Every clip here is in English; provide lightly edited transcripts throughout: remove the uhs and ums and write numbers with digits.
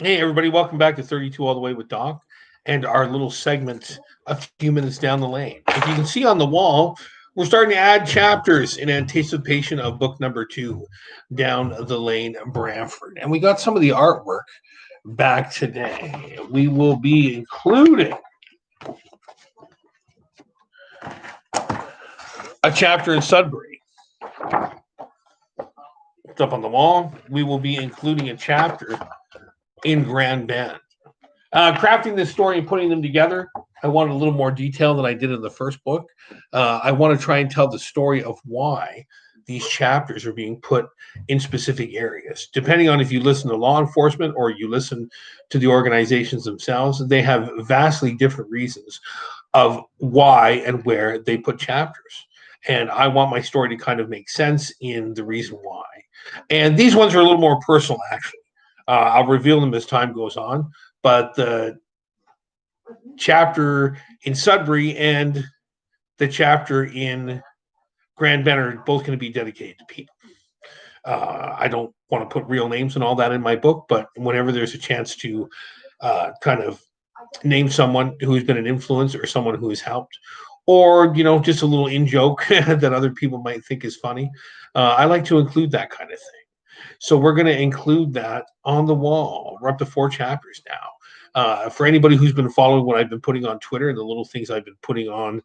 Hey, everybody, welcome back to 32 All the Way with Doc and our little segment, A Few Minutes Down the Lane. If you can see on the wall, we're starting to add chapters in anticipation of book number 2, Down the Lane, Bramford. And we got some of the artwork back today. We will be including a chapter in Sudbury. It's up on the wall. We will be including a chapter in Grand Bend. Crafting this story and putting them together, I wanted a little more detail than I did in the first book. I want to try and tell the story of why these chapters are being put in specific areas. Depending on if you listen to law enforcement or you listen to the organizations themselves, they have vastly different reasons of why and where they put chapters. And I want my story to kind of make sense in the reason why. And these ones are a little more personal, actually. I'll reveal them as time goes on. But the chapter in Sudbury and the chapter in Grand Bend are both going to be dedicated to people. I don't want to put real names and all that in my book, but whenever there's a chance to kind of name someone who's been an influence or someone who has helped, or just a little in joke that other people might think is funny, I like to include that kind of thing. So we're going to include that on the wall. We're up to 4 chapters now. For anybody who's been following what I've been putting on Twitter and the little things I've been putting on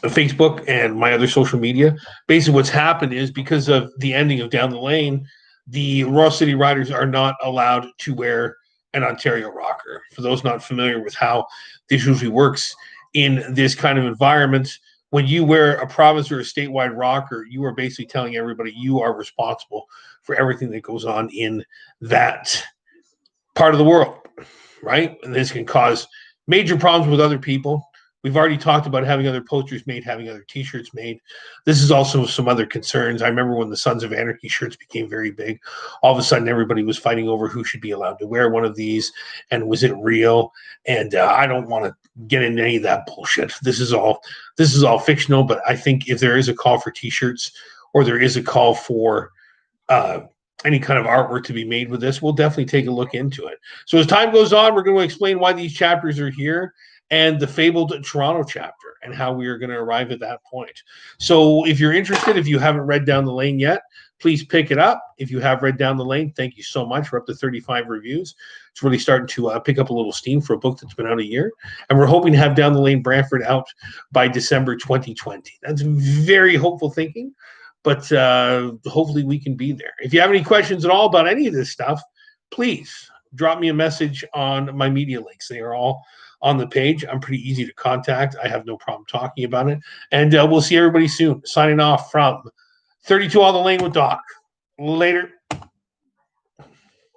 Facebook and my other social media, basically what's happened is because of the ending of Down the Lane, the Royal City Riders are not allowed to wear an Ontario rocker. For those not familiar with how this usually works in this kind of environment, when you wear a province or a statewide rocker, you are basically telling everybody you are responsible for everything that goes on in that part of the world, right? And this can cause major problems with other people. We've already talked about having other posters made, having other T-shirts made. This is also some other concerns. I remember when the Sons of Anarchy shirts became very big, all of a sudden everybody was fighting over who should be allowed to wear one of these, and was it real? And I don't want to get into any of that bullshit. This is all fictional. But I think if there is a call for T-shirts, or there is a call for any kind of artwork to be made with this, we'll definitely take a look into it. So as time goes on, we're going to explain why these chapters are here, and the fabled Toronto chapter, and how we are going to arrive at that point. So if you're interested, if you haven't read Down the Lane yet, please pick it up. If you have read Down the Lane, thank you so much. We're up to 35 reviews. It's really starting to pick up a little steam for a book that's been out a year. And we're hoping to have Down the Lane Bramford out by December 2020. That's very hopeful thinking, but hopefully we can be there. If you have any questions at all about any of this stuff, please drop me a message on my media links. They are all on the page. I'm pretty easy to contact. I have no problem talking about it. And we'll see everybody soon. Signing off from 32 All the Lane with Doc. Later.